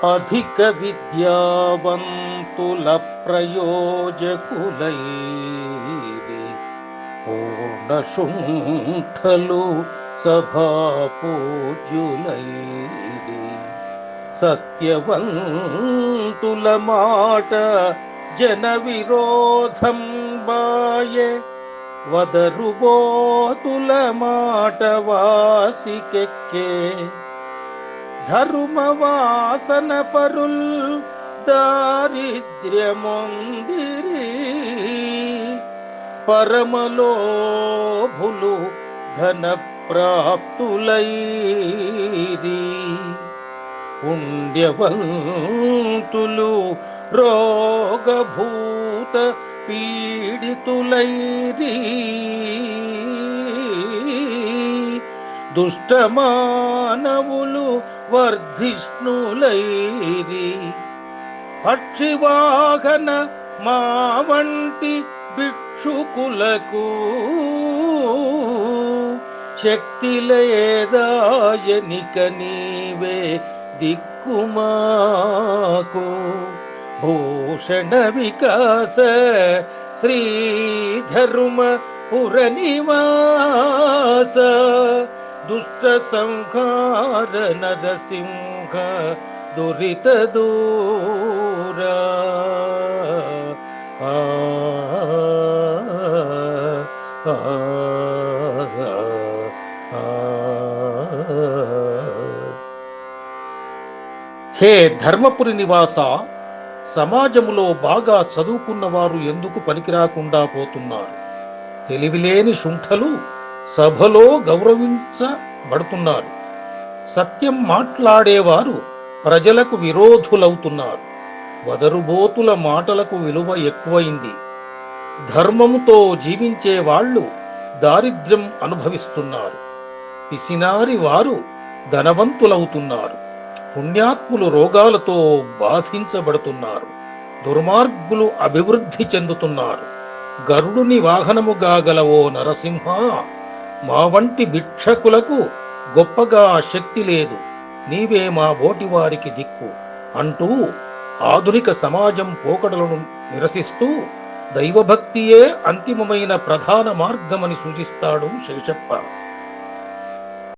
అధిక విద్యావంతుల ప్రయోజకులైరి పూర్ణ శుంఠలు సభాపూజ్యులైరి సత్యవంతుల మాట జన విరోధం బాయె వదరుబోతుల మాట వాసికెక్కే ధర్మవాసన పరుల్ దారిద్ర్యమొందిరి పరమలోభులు ధన ప్రాప్తులైరి పుణ్యవంతులు రోగభూత పీడితులైరి దుష్టమానవులు వర్ధిష్ణులైరి పక్షివాహన మా వంటి భిక్షుకులకు శక్తి లేదాయనిక నీవే దిక్కుమాకు భూషణ వికాస శ్రీధర్మ పురనివాస దుష్ట సంహార నరసింహ దురిత దూరా హే ధర్మపురి నివాస, సమాజములో బాగా చదువుకున్నవారు ఎందుకు పనికిరాకుండా పోతున్నారు? తెలివిలేని శుంఠలు సభలో గౌరవించబడుతున్నారు. సత్యం మాట్లాడేవారు ప్రజలకు విరోధులవుతున్నారు. వదరుబోతుల మాటలకు విలువ ఎక్కువైంది. ధర్మముతో జీవించే వాళ్ళు దారిద్ర్యం అనుభవిస్తున్నారు. పిసినారి వారు ధనవంతులవుతున్నారు. పుణ్యాత్ములు రోగాలతో బాధించబడుతున్నారు. దుర్మార్గులు అభివృద్ధి చెందుతున్నారు. గరుడుని వాహనముగా గల ఓ నరసింహ, మా వంటి భిక్షకులకు గొప్పగా శక్తి లేదు, నీవే మా బోటివారికి దిక్కు అంటూ ఆధునిక సమాజం పోకడలను నిరసిస్తూ దైవభక్తియే అంతిమమైన ప్రధాన మార్గమని సూచిస్తాడు శేషప్ప.